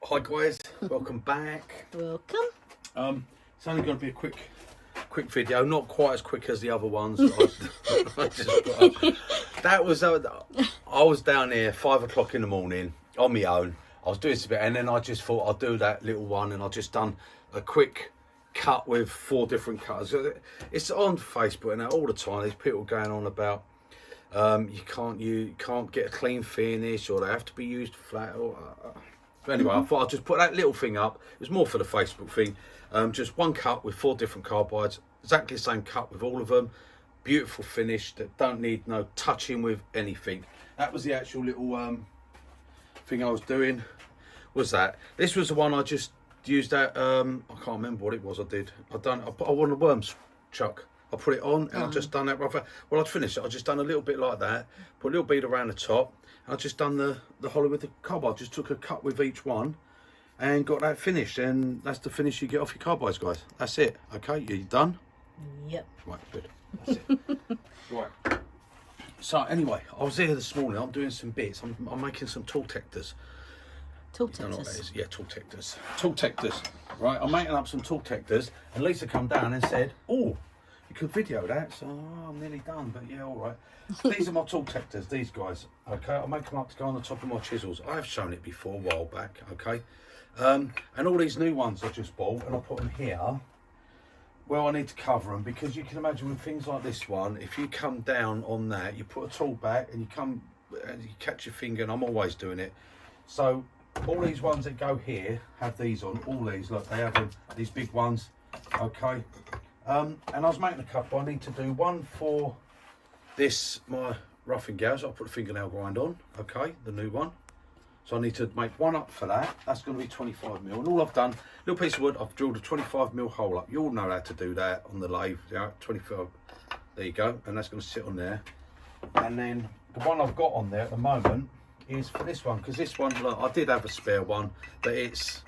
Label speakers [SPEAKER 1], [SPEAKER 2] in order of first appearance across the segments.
[SPEAKER 1] Hi guys, welcome back.
[SPEAKER 2] Welcome.
[SPEAKER 1] It's only going to be a quick video, not quite as quick as the other ones. That was I was down here 5 o'clock in the morning on my own. I was doing some bit, and then I just thought I'd do that little one, and I just done a quick cut with 4 different cutters. It's on Facebook and all the time. There's people going on about you can't get a clean finish, or they have to be used flat. But anyway, I thought I'd just put that little thing up. It was more for the Facebook thing. Just one cut with 4 different carbides, exactly the same cut with all of them. Beautiful finish that don't need no touching with anything. That was the actual little thing I was doing. Was that? This was the one I just used that. I can't remember what it was. I wanted a worms chuck. I put it on and I just done that rough. Well, I'd finished it. I just done a little bit like that. Put a little bead around the top. I just done the hollow with the carbide. Just took a cut with each one and got that finished. And that's the finish you get off your carbides, guys. That's it. Okay, you done?
[SPEAKER 2] Yep.
[SPEAKER 1] Right, good. That's it. Right. So anyway, I was here this morning. I'm doing some bits. I'm making some Tool Tectors.
[SPEAKER 2] Tool
[SPEAKER 1] You don't know what that
[SPEAKER 2] Tectors.
[SPEAKER 1] is? Yeah, Tool Tectors. Tool Tectors. Right, I'm making up some Tool Tectors. And Lisa come down and said, "Oh, you could video that." So I'm nearly done, but yeah, all right. These are my Tool Tectors, these guys. Okay, I'll make them up to go on the top of my chisels. I have shown it before a while back. Okay, and all these new ones I just bought, and I put them here. Well, I need to cover them because you can imagine with things like this one, if you come down on that, you put a tool back and you come and you catch your finger, and I'm always doing it. So all these ones that go here have these on. All these, look, they have them, these big ones. Okay. And I was making a couple. I need to do one for this, my roughing gouge. I'll put a fingernail grind on, okay, the new one. So I need to make one up for that. That's going to be 25mm. And all I've done, little piece of wood, I've drilled a 25mm hole up. You all know how to do that on the lathe. Yeah, 25. There you go. And that's going to sit on there. And then the one I've got on there at the moment is for this one, because this one, look, I did have a spare one, but it's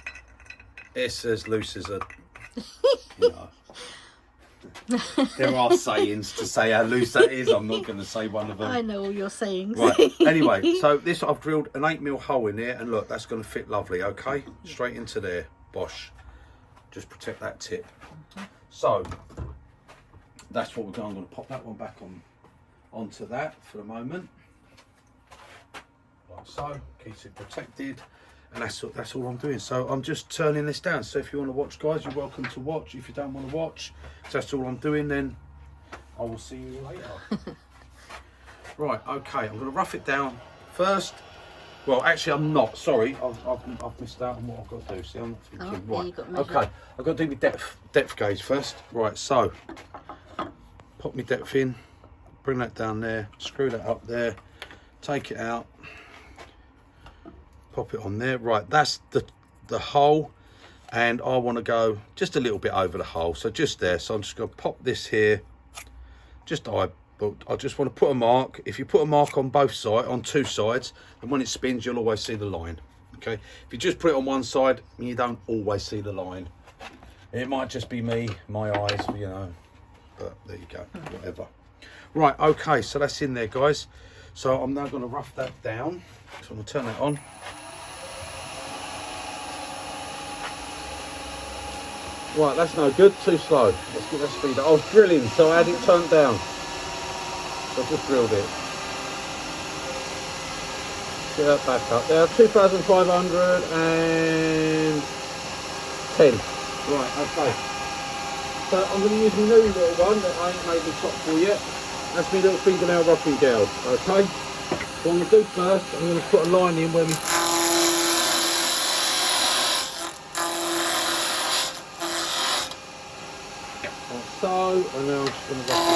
[SPEAKER 1] as loose as a, you know. There are sayings to say how loose that is. I'm not going to say one of them.
[SPEAKER 2] I know all your sayings.
[SPEAKER 1] Right. Anyway, so this, I've drilled an 8mm hole in there, and look, that's going to fit lovely. Okay, straight into there. Bosh. Just protect that tip. So that's what we're going. I'm going to pop that one back onto that for the moment, like so. Keeps it protected. And that's all I'm doing. So I'm just turning this down. So if you want to watch, guys, you're welcome to watch. If you don't want to watch, so that's all I'm doing, then I will see you later. Right, okay, I'm going to rough it down first. Well, actually, I'm not. Sorry, I've missed out on what I've got to do. See, I'm not thinking. Right, okay, I've got to do my depth gauge first. Right, so pop my depth in, bring that down there, screw that up there, take it out. Pop it on there. Right, that's the hole, and I want to go just a little bit over the hole, so just there. So I'm just going to pop this here, just I just want to put a mark. If you put a mark on both sides, on 2 sides, and when it spins, you'll always see the line. Okay, if you just put it on one side, you don't always see the line. It might just be me, my eyes, you know, but there you go, whatever. Right, okay, so that's in there, guys. So I'm now going to rough that down. So I'm going to turn that on. Right, that's no good, too slow. Let's get that speed up. I was drilling, so I had it turned down. So I just drilled it. Get that back up there, 2,510. Right, okay. So I'm going to use my new little one that I ain't made the top for yet. That's my little fingernail roughing gouge, okay? So I'm going to do first, I'm going to put a line in where we... So, and now I'm just going to rough this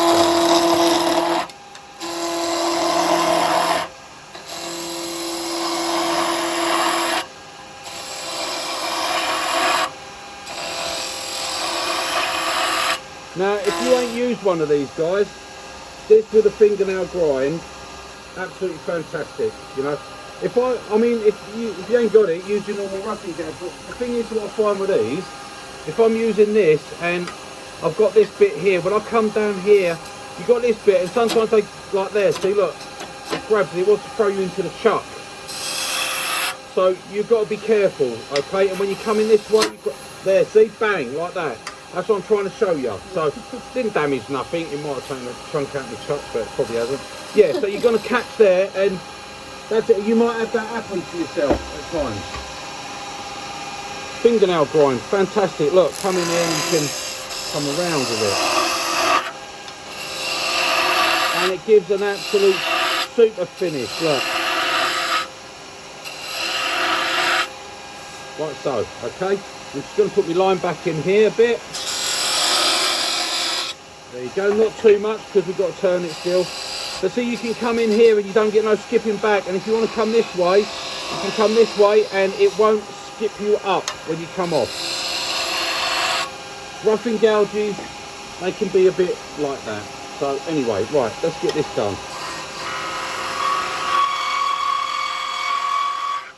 [SPEAKER 1] down. Now, if you ain't used one of these, guys, this with a fingernail grind, absolutely fantastic. You know, if you ain't got it, use your normal roughing gouge. But the thing is, what I find with these, if I'm using this and I've got this bit here, when I come down here, you've got this bit, and sometimes they, like there, see, look, it grabs it, it wants to throw you into the chuck. So you've got to be careful, okay? And when you come in this way, you've got, there, see, bang, like that. That's what I'm trying to show you. So didn't damage nothing. It might have taken a chunk out of the chuck, but it probably hasn't. Yeah, so you're going to catch there, and that's it. You might have that happen to yourself at times. Fingernail grind, fantastic. Look, coming in, you can come around with it. And it gives an absolute super finish, look. Like so, okay? I'm just going to put my line back in here a bit. There you go, not too much because we've got to turn it still. But see, you can come in here and you don't get no skipping back. And if you want to come this way, you can come this way and it won't skip you up when you come off. Roughing gouges, they can be a bit like that. So anyway, right, let's get this done.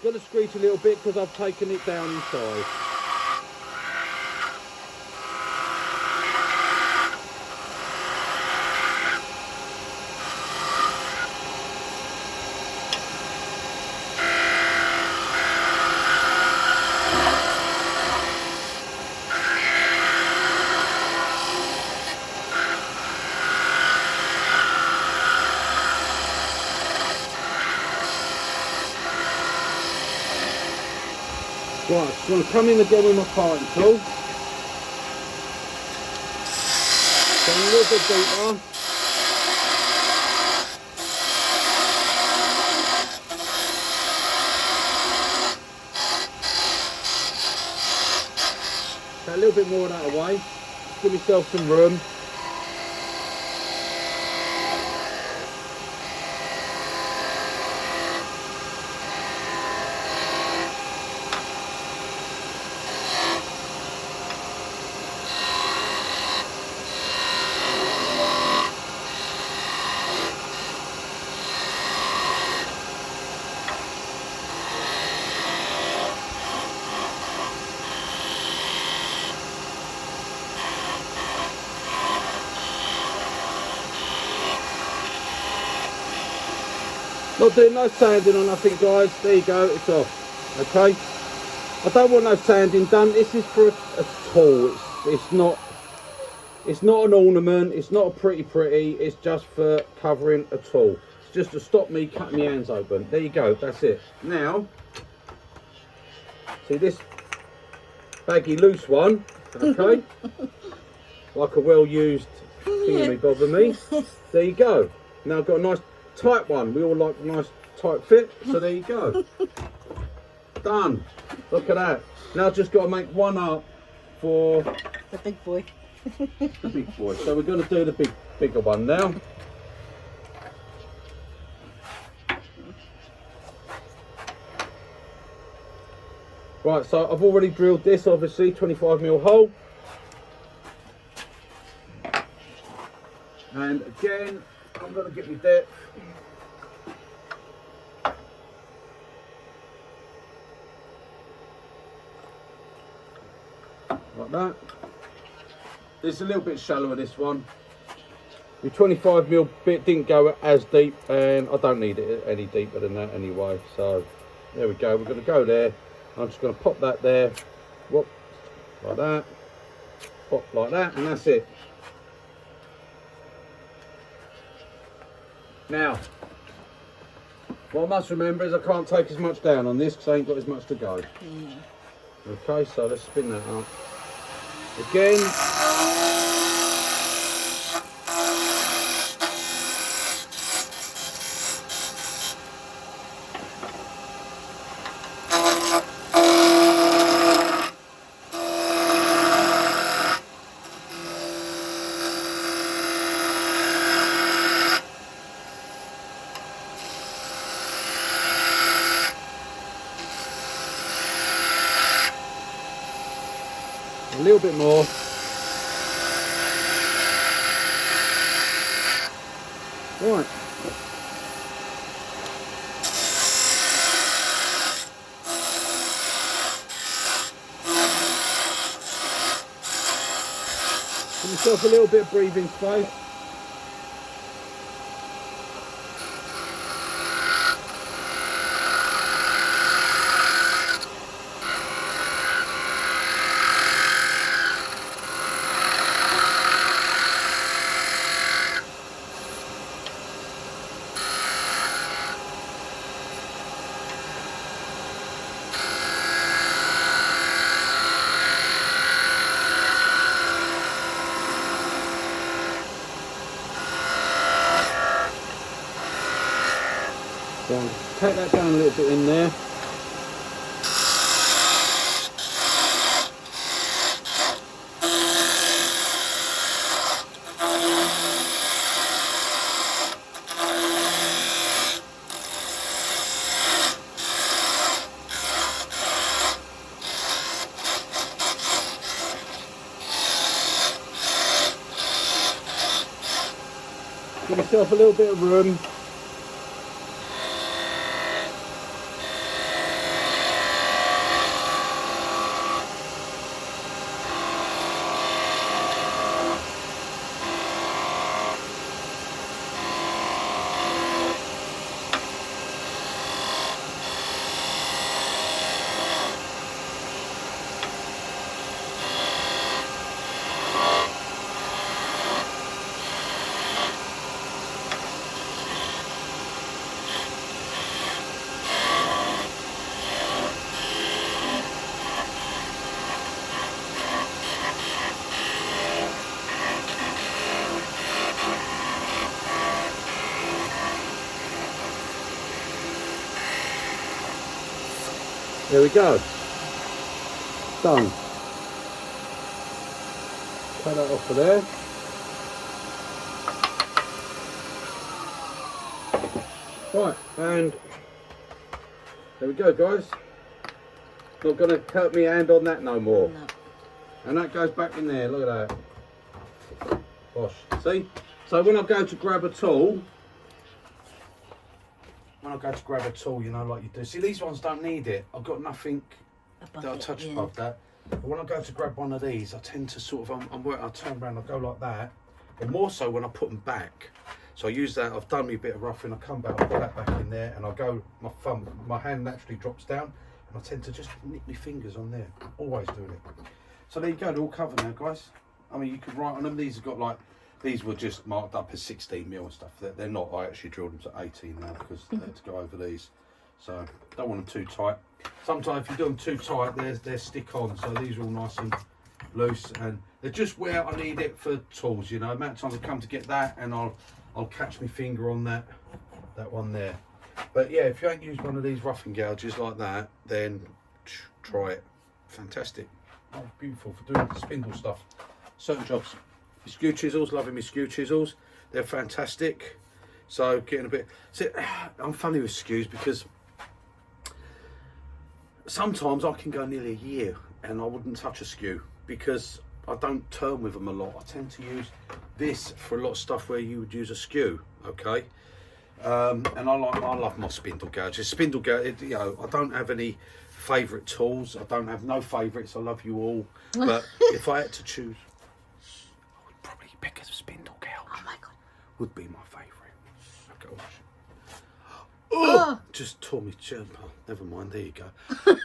[SPEAKER 1] Going to screech a little bit because I've taken it down in size. Right, just going to come in again with my parting tool. Go a little bit deeper. Take a little bit more of that away. Give myself some room. Not doing no sanding or nothing, guys. There you go, it's off. Okay. I don't want no sanding done. This is for a tool. It's not an ornament. It's not a pretty. It's just for covering a tool. It's just to stop me cutting my hands open. There you go. That's it. Now, see this baggy loose one. Okay. Like a well-used thingy bother me. There you go. Now I've got a nice tight one. We all like a nice tight fit, so there you go. Done. Look at that. Now I've just got to make one up for
[SPEAKER 2] The big boy.
[SPEAKER 1] the big boy. So we're going to do the bigger one now. Right, so I've already drilled this, obviously, 25mm hole. And again, I'm going to get my depth. Like that. It's a little bit shallower, this one. The 25mm bit didn't go as deep, and I don't need it any deeper than that anyway. So there we go. We're going to go there. I'm just going to pop that there. Whoop, like that. Pop like that, and that's it. Now, what I must remember is I can't take as much down on this because I ain't got as much to go. Okay, so let's spin that up. Again. A little bit more. Right. Give yourself a little bit of breathing space. So take that down a little bit in there. Give yourself a little bit of room. There we go. Done. Take that off of there. Right, and there we go, guys. Not going to cut me hand on that no more.
[SPEAKER 2] No.
[SPEAKER 1] And that goes back in there, look at that. Gosh, see? So when I go to grab a tool, you know, like you do. See, these ones don't need it. I've got nothing that I touch above that. But when I go to grab one of these, I tend to sort of, I turn around, I go like that. But more so when I put them back. So I use that, I've done me a bit of roughing, I come back, I put that back in there, and I go, my hand naturally drops down, and I tend to just nick my fingers on there. Always doing it. So there you go, they're all covered now, guys. I mean, you can write on them. These have got like, these were just marked up as 16mm and stuff. They're not. I actually drilled them to 18 now because they had to go over these. So don't want them too tight. Sometimes if you do them too tight, they're stick on. So these are all nice and loose, and they're just where I need it for tools. You know, the amount of times I come to get that, and I'll catch my finger on that one there. But yeah, if you ain't used one of these roughing gouges like that, then try it. Fantastic. Oh, beautiful for doing spindle stuff. Certain jobs. My skew chisels, loving my skew chisels. They're fantastic. So getting a bit. See, I'm funny with skews because sometimes I can go nearly a year and I wouldn't touch a skew because I don't turn with them a lot. I tend to use this for a lot of stuff where you would use a skew. Okay. And I love my spindle gouges. Spindle gouge, you know, I don't have any favourite tools. I don't have no favourites. I love you all. But if I had to choose, I would probably pick a spindle gouge.
[SPEAKER 2] Oh my god.
[SPEAKER 1] Would be my favourite. Oh, gosh. Oh, just tore me jumper. Never mind, there you go.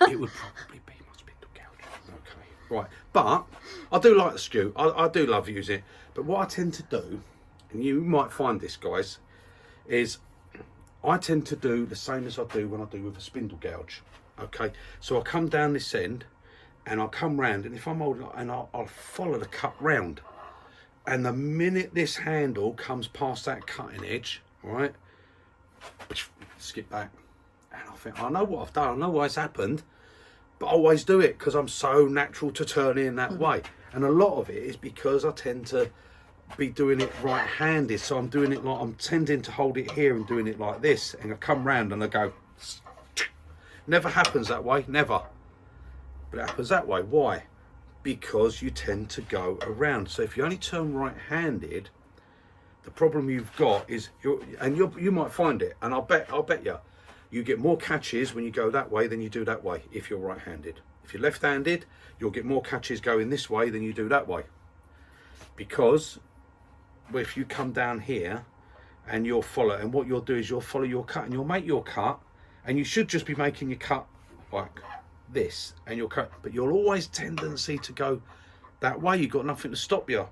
[SPEAKER 1] It would probably be my spindle gouge. Okay, right. But I do like the skew. I do love using it. But what I tend to do, and you might find this, guys, is I tend to do the same as I do when I do with a spindle gouge. Okay, so I come down this end and I'll come round, and if I'm old, and I'll follow the cut round, and the minute this handle comes past that cutting edge, right, skip back, and I think I know what I've done, I know why it's happened, but I always do it because I'm so natural to turn in that way. And a lot of it is because I tend to be doing it right-handed, so I'm doing it like I'm tending to hold it here and doing it like this, and I come round and I go. Never happens that way, never, but it happens that way. Why? Because you tend to go around. So if you only turn right-handed, the problem you've got is you might find it, and I'll bet you get more catches when you go that way than you do that way if you're right-handed. If you're left-handed, you'll get more catches going this way than you do that way, because if you come down here and you'll follow, and what you'll do is you'll follow your cut and you'll make your cut, and you should just be making your cut like this, and you'll cut, but you'll always tendency to go that way. You've got nothing to stop you,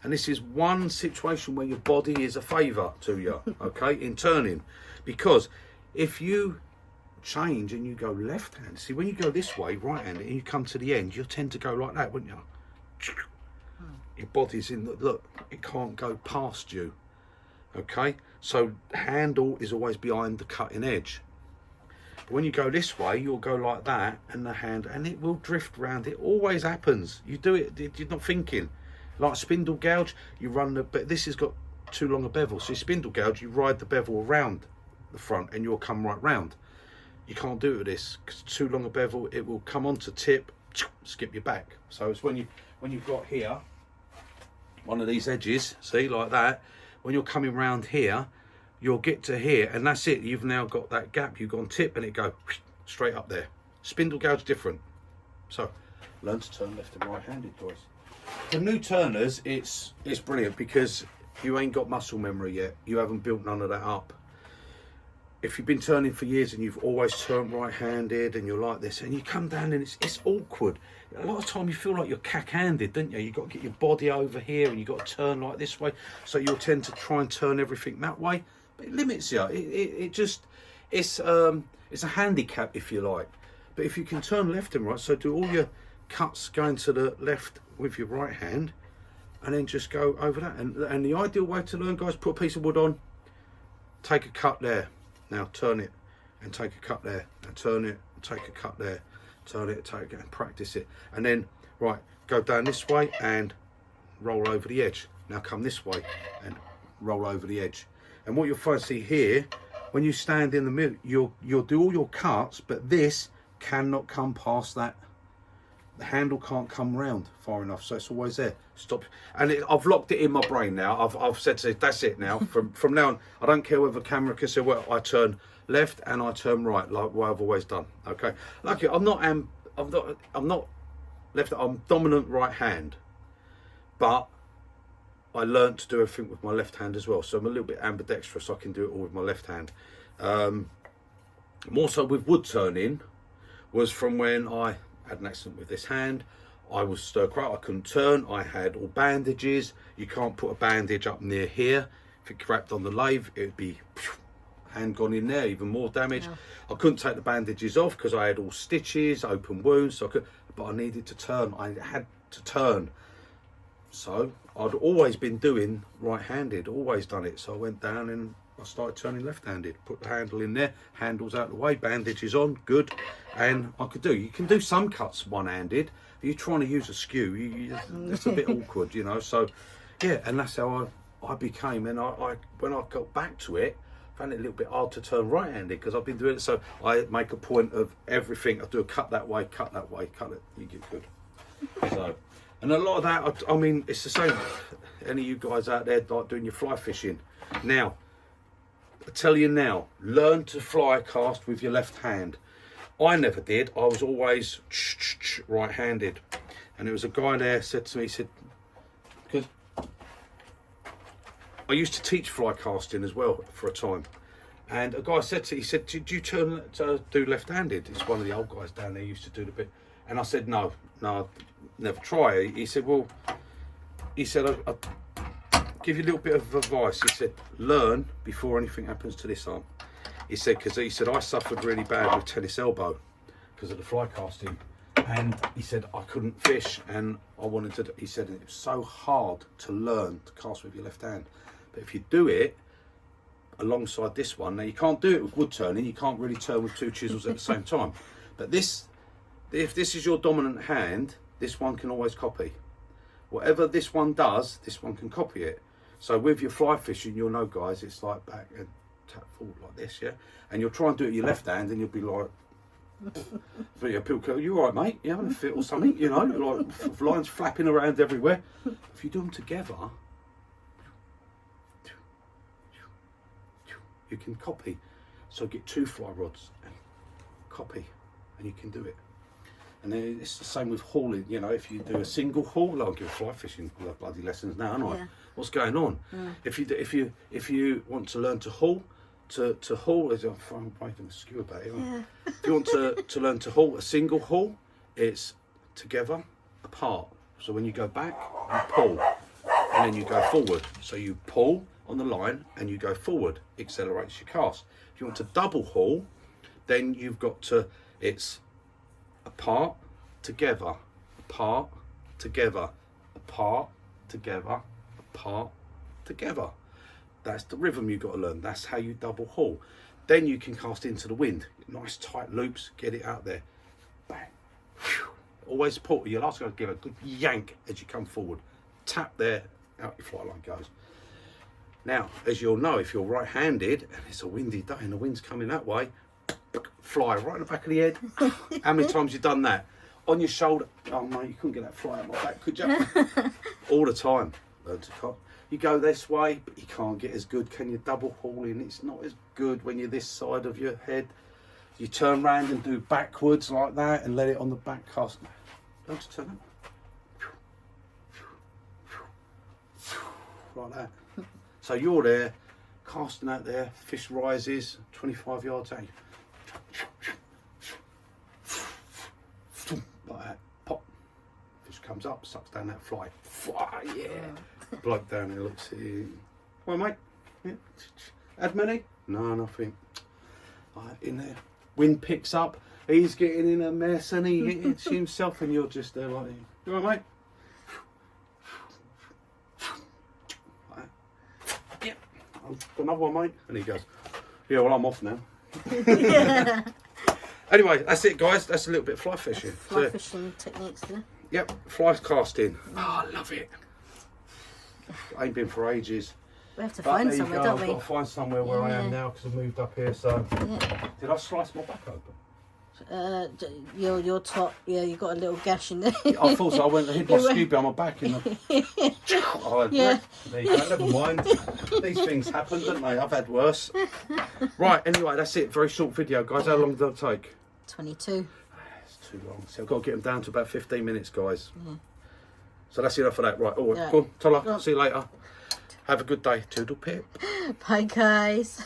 [SPEAKER 1] and this is one situation where your body is a favour to you, okay, in turning, because if you change and you go left hand, see, when you go this way right hand and you come to the end, you'll tend to go like that, wouldn't you? Your body's in the, look, it can't go past you. Okay, so handle is always behind the cutting edge. But when you go this way, you'll go like that, and the hand, and it will drift round. It always happens. You do it, you're not thinking. Like spindle gouge, you run the, but this has got too long a bevel. So spindle gouge, you ride the bevel around the front, and you'll come right round. You can't do it with this because too long a bevel. It will come onto tip, skip your back. So it's when you've got here one of these edges, see, like that. When you're coming round here, you'll get to here, and that's it. You've now got that gap. You've gone tip, and it go straight up there. Spindle gouge different. So learn to turn left and right-handed, guys. For new turners, it's brilliant because you ain't got muscle memory yet. You haven't built none of that up. If you've been turning for years and you've always turned right-handed and you're like this, and you come down and it's awkward. A lot of time you feel like you're cack-handed, don't you? You've got to get your body over here and you've got to turn like this way. So you'll tend to try and turn everything that way. But it limits you. It's a handicap, if you like. But if you can turn left and right, so do all your cuts going to the left with your right hand, and then just go over that. And the ideal way to learn, guys, put a piece of wood on, take a cut there. Now turn it and take a cut there, and turn it, and take a cut there, turn it, take it, and practice it. And then, right, go down this way and roll over the edge. Now come this way and roll over the edge. And what you'll find, see here, when you stand in the middle, you'll do all your cuts, but this cannot come past that. The handle can't come round far enough, so it's always there. Stop. And I've locked it in my brain now. I've said to it, that's it now. From now on, I don't care whether the camera can say, well, I turn left and I turn right, like what I've always done. Okay. Like I'm not left. I'm dominant right hand, but I learned to do everything with my left hand as well. So I'm a little bit ambidextrous. So I can do it all with my left hand. More so with wood turning was from when I had an accident with this hand. I was stir-cracked, I couldn't turn, I had all bandages. You can't put a bandage up near here. If it cracked on the lathe, it would be hand gone in there, even more damage. No. I couldn't take the bandages off because I had all stitches, open wounds, so but I needed to turn, I had to turn. So I'd always been doing right-handed, always done it. So I went down and I started turning left-handed, put the handle in there, handles out the way, bandages on, good. And I could do, you can do some cuts one-handed. If you're trying to use a skew, it's a bit awkward, you know. So yeah, and that's how I became. And I when I got back to it, I found it a little bit hard to turn right-handed because I've been doing it. So I make a point of everything. I do a cut that way, cut that way, cut it, you get good. So, and a lot of that, I mean, it's the same. Any of you guys out there like doing your fly fishing now, I tell you now, learn to fly cast with your left hand. I never did. I was always right-handed. And there was a guy there said to me, he said, because I used to teach fly casting as well for a time. And a guy said to me, he said, do you turn to do left-handed? It's one of the old guys down there used to do the bit. And I said, no, I'd never try. He said, well, I'll give you a little bit of advice. He said, learn before anything happens to this arm. He said, because he said, I suffered really bad with tennis elbow because of the fly casting. And he said, I couldn't fish and I wanted to, he said, it was so hard to learn to cast with your left hand. But if you do it alongside this one, now you can't do it with wood turning, you can't really turn with two chisels at the same time. But this, if this is your dominant hand, this one can always copy. Whatever this one does, this one can copy it. So with your fly fishing, you'll know, guys, it's like back and tap forward like this, yeah? And you'll try and do it with your left hand and you'll be like, people go, you all right, mate? You having a fit or something? You know, like lines flapping around everywhere. If you do them together, you can copy. So get two fly rods and copy, and you can do it. And then it's the same with hauling. You know, if you do a single haul, I'll give fly fishing bloody lessons now, aren't I? Yeah. What's going on? Mm. If you want to learn to haul, to haul is I'm making a skew about it. Yeah. If you want to learn to haul, a single haul, it's together, apart. So when you go back, you pull, and then you go forward. So you pull on the line and you go forward, accelerates your cast. If you want to double haul, then you've got to, it's apart, together, apart, together, apart, together, apart, together. That's the rhythm you've got to learn. That's how you double haul. Then you can cast into the wind. Nice tight loops, get it out there. Bang. Whew. Always support. You'll also got to give a good yank as you come forward. Tap there, out your fly line goes. Now, as you'll know, if you're right-handed and it's a windy day and the wind's coming that way, fly right in the back of the head. How many times you done that? On your shoulder. Oh mate, you couldn't get that fly out my back, could you? All the time. Learn to cut. You go this way, but you can't get as good. Can you double hauling? It's not as good when you're this side of your head. You turn round and do backwards like that and let it on the back cast. Learn to turn it. Like that. So you're there, casting out there, fish rises, 25 yards out. Like that, pop. Fish comes up, sucks down that fly. Fly, yeah. Bloke down there looks at you. Well, mate, yeah. Had many? No, nothing. Right, in there. Wind picks up, he's getting in a mess and he hits himself and you're just there like, you all right, mate? Another one, mate. And he goes, yeah, well, I'm off now. Anyway, that's it, guys. That's a little bit of fly fishing.
[SPEAKER 2] Fly fishing techniques there.
[SPEAKER 1] Yep, fly casting. Oh, I love it. I ain't been for ages.
[SPEAKER 2] We have to find somewhere, don't we?
[SPEAKER 1] I've got to find somewhere where I am now because I've moved up here. So, did I slice my back open?
[SPEAKER 2] Your top, yeah, you got a little gash in there.
[SPEAKER 1] I thought so. I went and hid my skew behind my back in the.
[SPEAKER 2] Yeah.
[SPEAKER 1] There you go. Never mind. These things happen, don't they? I've had worse. Right. Anyway, that's it. Very short video, guys. How long did it take?
[SPEAKER 2] 22.
[SPEAKER 1] It's too long. So I've got to get them down to about 15 minutes, guys. So that's enough for that. Right. All right. Go on. Tola. See you later. Have a good day. Toodle pip.
[SPEAKER 2] Bye, guys.